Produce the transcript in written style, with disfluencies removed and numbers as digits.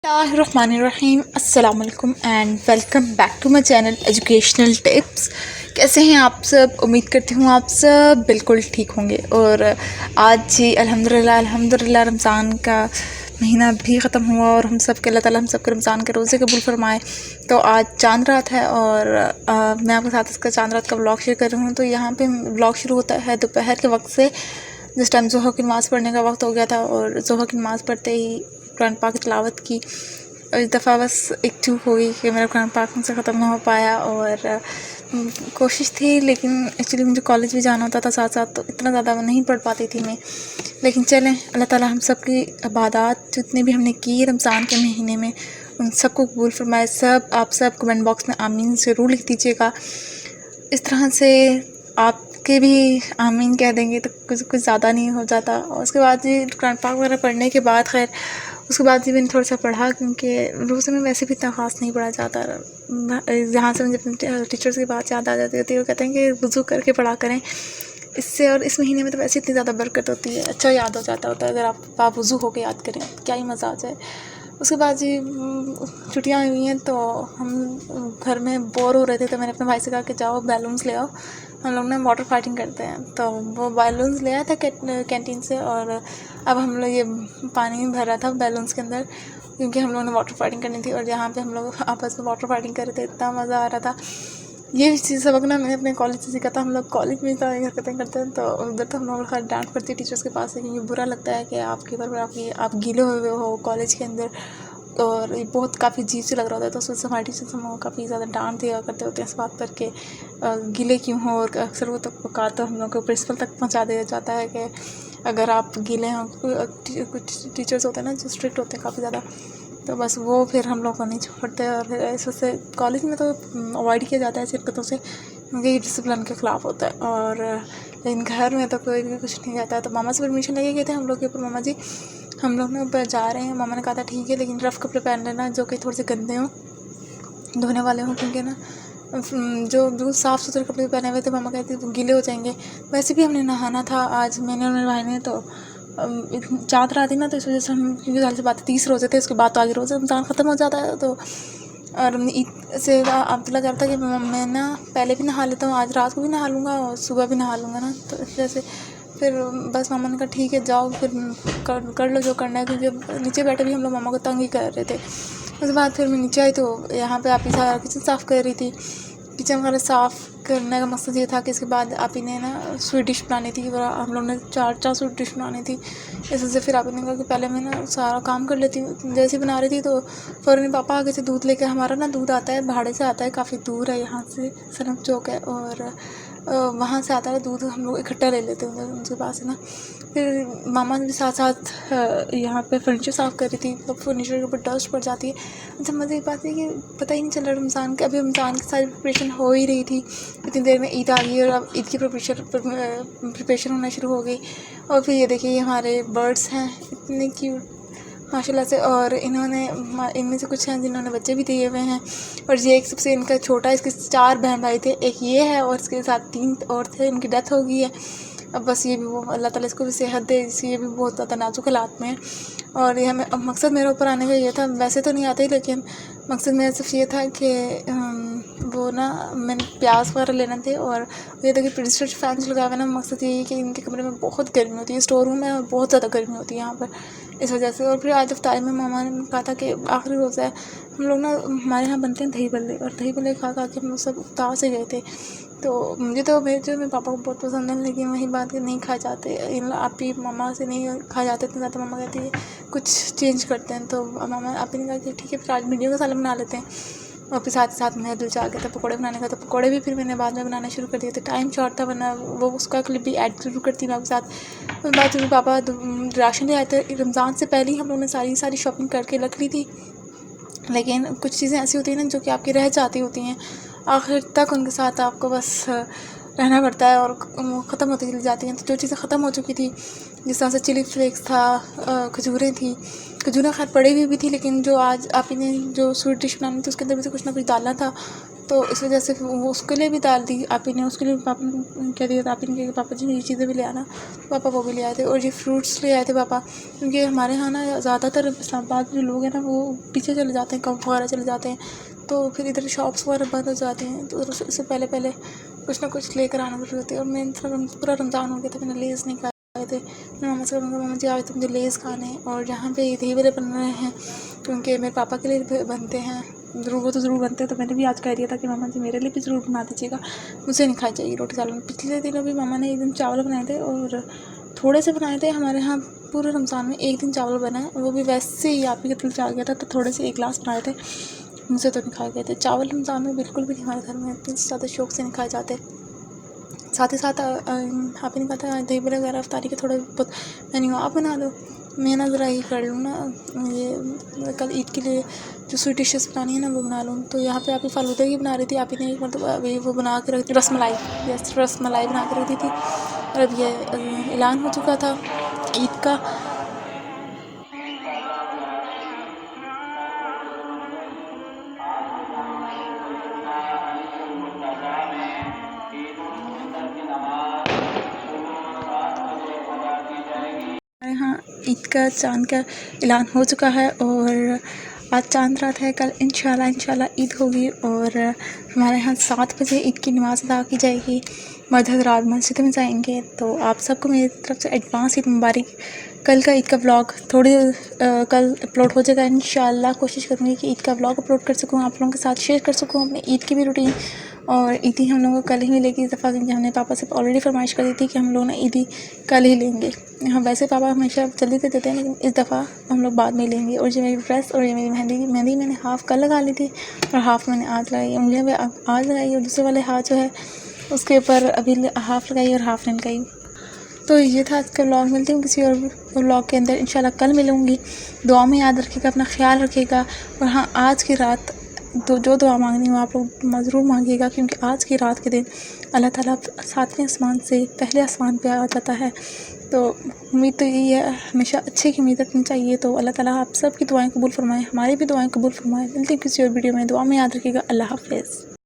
बिस्मिल्लाहिर्रहमानिर्रहीम अस्सलाम वालेकुम and welcome back to my channel educational tips. कैसे हैं आप सब? उम्मीद करती हूँ आप सब बिल्कुल ठीक होंगे। और आज जी अल्हम्दुलिल्लाह रमज़ान का महीना भी ख़त्म हुआ और हम सब के अल्लाह ताला हम सब के रमज़ान के रोज़े कबूल फरमाए। तो आज चांद रात है और मैं आपके साथ इसका चांद रात का व्लॉग शेयर कर रही हूँ। तो यहाँ पे व्लॉग शुरू होता है दोपहर के वक्त से, जिस टाइम ज़ोहर की नमाज़ पढ़ने का वक्त हो गया था। और ज़ोहर की नमाज़ पढ़ते ही कुरान पाक की तिलावत की। इस दफ़ा बस एक चूक हो गई कि मेरा कुरान पाक मुझसे ख़त्म ना हो पाया। और कोशिश थी, लेकिन एक्चुअली मुझे कॉलेज भी जाना होता था साथ साथ, तो इतना ज़्यादा नहीं पढ़ पाती थी मैं। लेकिन चलें, अल्लाह ताला हम सब की इबादत जितनी भी हमने की रमज़ान के महीने में उन सबको कबूल फरमाए। सब आप सब कमेंट बॉक्स में आमीन ज़रूर लिख दीजिएगा। इस तरह से आपके भी आमीन कह देंगे तो कुछ ज़्यादा नहीं हो जाता। और उसके बाद भी कुरान पाक वगैरह पढ़ने के बाद खैर उसके बाद भी मैंने थोड़ा सा पढ़ा, क्योंकि रोज़े में वैसे भी इतना ख़ास नहीं पढ़ा जाता। जहाँ से मुझे अपने टीचर्स की बात याद आ जाती होती है, वो कहते हैं कि वज़ू करके पढ़ा करें इससे। और इस महीने में तो वैसे इतनी ज़्यादा बरकत होती है, अच्छा याद हो जाता होता है। अगर आप वज़ू होकर याद करें क्या ही मज़ा आ जाए। उसके बाद जी छुट्टियाँ हुई हैं तो हम घर में बोर हो रहे थे, तो मैंने अपने भाई से कहा कि जाओ बैलून्स ले आओ, हम लोग ना वाटर फाइटिंग करते हैं। तो वो बैलून्स ले आया था कैंटीन से। और अब हम लोग ये पानी भर रहा था बैलून्स के अंदर, क्योंकि हम लोगों ने वाटर फाइटिंग करनी थी। और यहाँ पे हम लोग आपस में वाटर फाइटिंग कर रहे थे, इतना मज़ा आ रहा था। ये चीज़ सबक ना मैंने अपने कॉलेज से सीखा था। हम लोग कॉलेज में इतना हरकतें करते हैं, तो उधर तो हम लोग हर डांट पड़ती है टीचर्स के पास से, क्योंकि बुरा लगता है कि आपके ऊपर आप गीले हुए हो कॉलेज के अंदर। और ये बहुत काफ़ी अजीब से लग रहा होता है। तो उसमें हमारे टीचर्स हम लोग काफ़ी ज़्यादा डांट दिया करते होते हैं इस बात पर कि गीले क्यों हो। और अक्सर वो तक पुकार तो हम लोग को प्रिंसिपल तक पहुंचा दिया जाता है कि अगर आप गीले हों। कुछ टीचर्स होते हैं ना जो स्ट्रिक्ट होते हैं काफ़ी ज़्यादा, तो बस वो फिर हम लोग को नहीं छोड़ते। और फिर इस वजह से कॉलेज में तो अवॉइड किया जाता है ऐसी हरकतों से, क्योंकि ये डिसिप्लिन के ख़िलाफ़ होता है। और लेकिन घर में तो कोई भी कुछ नहीं कहता है। तो मामा से परमिशन लेके गए थे हम लोग के ऊपर, मामा जी हम लोग ना ऊपर जा रहे हैं। मामा ने कहा था ठीक है, लेकिन रफ़ कपड़े पहन लेना जो कि थोड़े से गंदे हों, धोने वाले हों, क्योंकि ना जो बिल्कुल साफ़ सुथरे कपड़े पहने हुए थे मामा कहते वो गीले हो जाएंगे। वैसे भी हमने नहाना था आज, मैंने और मेरे भाई ने। तो चाँद रात थी ना, तो इस वजह से हम, क्योंकि साल से बात 30 रोज़े थे, उसके बाद तो आगे रोज़े रमज़ान ख़त्म हो जाता है। तो और ईद से अब्दुल्ला कह रहा था कि मैं ना पहले भी नहा लेता हूँ, आज रात को भी नहा लूँगा और सुबह भी नहा लूँगा ना। तो इस वजह से फिर बस मामा ने कहा ठीक है जाओ, फिर कर लो जो करना है, क्योंकि नीचे बैठे भी हम लोग मामा को तंग ही कर रहे थे। उसके बाद फिर मैं नीचे आई तो यहाँ पे आप ही सारा किचन साफ़ कर रही थी। किचन वगैरह साफ़ करने का मकसद ये था कि इसके बाद आप ही ने ना स्वीट डिश बनानी थी। और हम लोग ने चार स्वीट डिश बनानी थी। इस वजह से फिर आप ही ने कहा कि पहले मैं ना सारा काम कर लेती हूँ। जैसे बना रही थी तो फ़ौरन पापा आगे से दूध लेके, हमारा ना दूध आता है भाड़े से आता है, काफ़ी दूर है यहाँ से, सनम चौक है। और वहाँ से आता है दूध, हम लोग इकट्ठा ले लेते हैं उनके पास है ना। फिर मामा भी साथ साथ यहाँ पे फर्नीचर साफ़ कर रही थी, तो फर्नीचर के ऊपर डस्ट पड़ जाती है। अच्छा मज़े की बात है कि पता ही नहीं चल रहा रमज़ान के, अभी रमज़ान की सारी प्रिपरेशन हो ही रही थी, इतनी देर में ईद आ गई और अब ईद की प्रिपरेशन होना शुरू हो गई। और फिर ये देखिए हमारे बर्ड्स हैं इतने क्यूट माशाल्लाह से। और इनमें से कुछ हैं जिन्होंने बच्चे भी दिए हुए हैं। और ये एक सबसे इनका छोटा, इसके 4 बहन भाई थे, एक ये है और इसके साथ 3 और थे, इनकी डेथ हो गई है। अब बस ये भी वो अल्लाह ताला इसको भी सेहत दे, इसलिए ये भी बहुत ज़्यादा नाजुक हालात में है। और ये हमें अब मकसद मेरे ऊपर आने का ये था, वैसे तो नहीं आते ही, लेकिन मकसद मेरा सिर्फ ये था कि वो ना मैंने प्याज वगैरह लेने थे। और ये देखिए प्रिंसेस फैंस लगाए हुए ना, मकसद यही है कि इनके कमरे में बहुत गर्मी होती है, स्टोर रूम में, और बहुत ज़्यादा गर्मी होती है यहाँ पर, इस वजह से। और फिर आज इफ्तारी में मामा ने कहा था कि आखिरी रोज़ा है, हम लोग ना हमारे यहाँ बनते हैं दही बल्ले, और दही बल्ले खा के हम लोग सब इफ्तार से गए थे। तो मुझे तो मेरे पापा को बहुत पसंद है, लेकिन वही बात कि नहीं खाए जाते, इन आप ही मामा से नहीं खाए जाते इतने ज़्यादा। मामा कहती है कुछ चेंज करते हैं, तो मामा आप ही ने कहा कि ठीक है फिर आज भिंडियों का सालन बना लेते हैं। और फिर साथ ही साथ मेरा दिल चाह गया था पकौड़े बनाने का, तो पकौड़े भी फिर मैंने बाद में बनाना शुरू कर दिए थे। टाइम शॉर्ट था, वरना वो उसका क्लिप भी ऐड जरूर करती मैं आपके साथ। उस बाद फिर पापा राशन ले आए थे, रमज़ान से पहले ही हम लोगों ने सारी शॉपिंग करके रख ली थी। लेकिन कुछ चीज़ें ऐसी होती हैं ना जो कि आपकी रह जाती होती हैं, आखिर तक उनके साथ आपको बस रहना पड़ता है और वो ख़त्म होती चली जाती हैं। तो जो चीज़ें ख़त्म हो चुकी थी, जिस तरह से चिली फ्लेक्स था, खजूरें थी, खजूरें खैर पड़ी हुई भी थी, लेकिन जो आज आप ने जो स्वीट डिश बनानी थी उसके अंदर भी तो कुछ ना कुछ डालना था, तो इस वजह से वो उसके लिए भी डाल दी आप ने। उसके लिए पापा ने कह दिया था, आप ने कहा पापा जी ये चीज़ें भी ले आना, पापा वो भी ले आए थे। और ये फ्रूट्स ले आए थे पापा, क्योंकि हमारे यहाँ ना ज़्यादातर इस्लामाबाद जो लोग हैं ना वो पीछे चले जाते हैं, कम वगैरह चले जाते हैं, तो फिर इधर शॉप्स वगैरह बंद हो जाते हैं, तो उससे पहले पहले कुछ ना कुछ लेकर आना जरूरी होती है। और मैं पूरा रमज़ान हो गया था, मैंने लेज़ नहीं खाए थे। मैं मामा से कहूँगा मामा जी आज तो मुझे लेज़ खाने हैं, और जहाँ पे दही बड़े बन रहे हैं क्योंकि मेरे पापा के लिए बनते हैं ज़रूर, वो तो ज़रूर बनते हैं, तो मैंने भी आज कह दिया था कि मामा जी मेरे लिए भी ज़रूर बना दीजिएगा, मुझे नहीं खाई चाहिए रोटी चावल। पिछले दिनों भी मामा ने एक दिन चावल बनाए थे, और थोड़े से बनाए थे। हमारे यहाँ पूरे रमज़ान में एक दिन चावल बना है, वो भी वैसे ही आप ही के दिल से आ गया था, तो थोड़े से 1 गिलास बनाए थे, मुझसे तो नहीं खाए गए थे। चावल रमज़ान में बिल्कुल भी नहीं हमारे घर में इतने ज़्यादा शौक़ से नहीं खाए जाते। साथ ही साथ आप ही ने कहा था दही बड़े वगैरह अफ्तारी के थोड़े बहुत मेन्यू आप बना दो, मैं ना ज़रा ये कर लूँ ना, ये कल ईद के लिए जो स्वीट डिशेस बनानी है ना वो बना लूँ। तो यहाँ पे आप ही फालूदा की बना रही थी, आप ही ने एक मतलब अभी वो बना के रख दी रसमलाई, यस रसमलाई बना के रख दी थी। और अब ये ऐलान हो चुका था ईद का। हमारे यहाँ ईद का चाँद का ऐलान हो चुका है, और आज चाँद रात है, कल इंशाल्लाह ईद होगी। और हमारे यहाँ 7 बजे ईद की नमाज़ अदा की जाएगी, मर्द हज़रात मस्जिद में जाएंगे। तो आप सबको मेरी तरफ से एडवांस ईद मुबारक। कल का ईद का व्लॉग कल अपलोड हो जाएगा इंशाल्लाह। कोशिश करूँगी कि ईद का व्लॉग अपलोड कर सकूँ, आप लोगों के साथ शेयर कर सकूँ अपने ईद की भी रूटीन। और ईदी हम लोगों को कल ही मिलेगी इस दफ़ा, क्योंकि हमने पापा से ऑलरेडी फरमाइश कर दी थी कि हम लोग ना ईदी कल ही लेंगे। हाँ वैसे पापा हमेशा जल्दी से देते हैं, लेकिन इस दफ़ा हम लोग बाद में लेंगे। और ये मेरी ड्रेस और ये मेरी मेहंदी मैंने हाफ़ कल लगा ली थी और हाफ़ मैंने आज लगाई, उंगलियाँ भी आज लगाई, और दूसरे वाले हाथ जो है उसके ऊपर अभी हाफ़ लगाई और हाफ़ नहीं लगाई। तो ये था आज का व्लॉग। मिलती हूँ किसी और व्लॉग के अंदर इंशाल्लाह, कल मिलूँगी। दुआ में याद रखिएगा, अपना ख्याल रखिएगा। और हाँ आज की रात जो दुआ मांगनी हो आप लोग ज़रूर मांगिएगा, क्योंकि आज की रात के दिन अल्लाह ताला 7वें आसमान से पहले आसमान पे आ जाता है। तो उम्मीद तो यही है, हमेशा अच्छे की उम्मीद रखनी चाहिए। तो अल्लाह ताला आप सब की दुआएं कबूल फरमाए, हमारी भी दुआएं कबूल फरमाए। मिलती हूँ किसी और वीडियो में, दुआ में याद रखिएगा। अल्लाह हाफ़िज़।